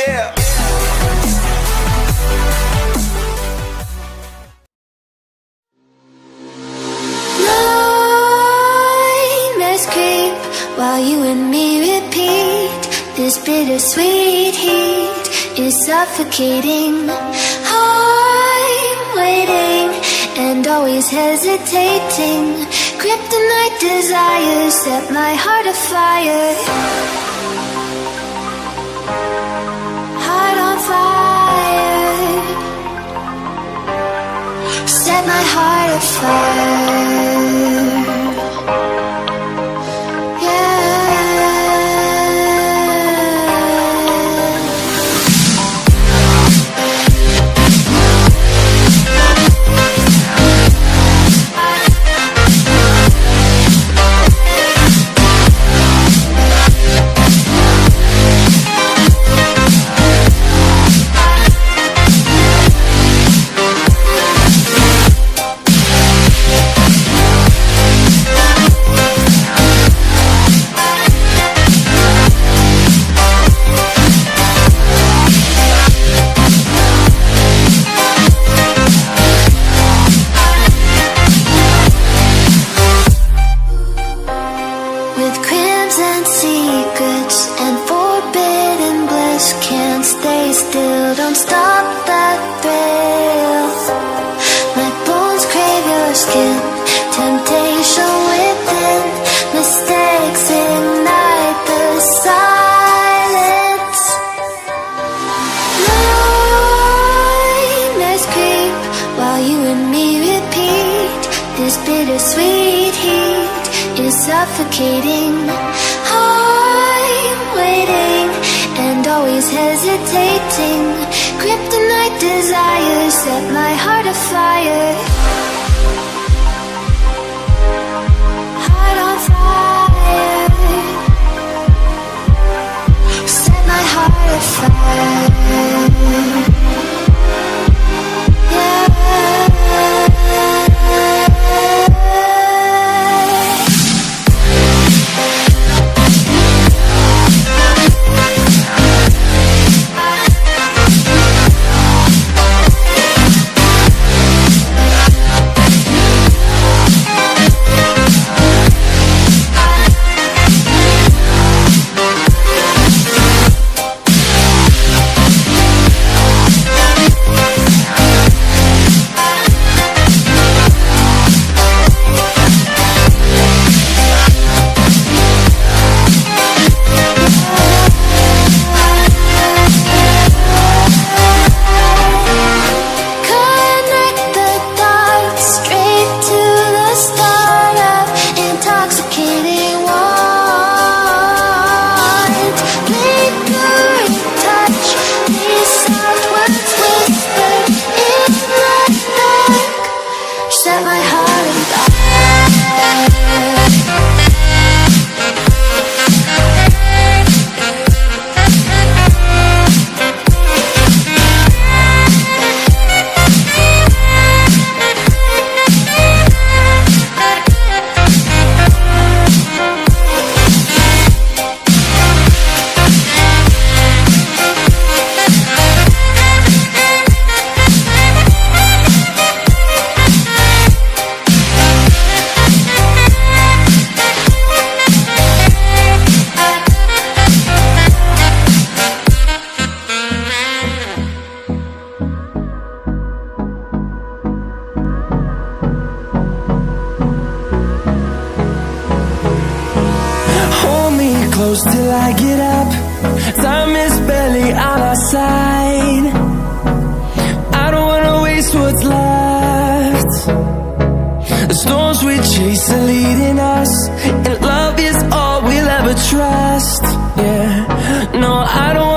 Yeah. Nightmares creep while you and me repeat. This bittersweet heat is suffocating. I'm waiting and always hesitating. Kryptonite desires set my heart afire. Heart on fire. Set my heart afire. Don't stop that thrill. My bones crave your skin. Temptation within. Mistakes ignite the silence. Nightmares creep while you and me repeat. This bittersweet heat is suffocating. I'm waiting and always hesitating. Kryptonite desires set my heart afire. Heart on fire. Set my heart afire. Close till I get up. Time is barely on our side. I don't wanna waste what's left. The storms we chase are leading us, and love is all we'll ever trust. Yeah, no, I don't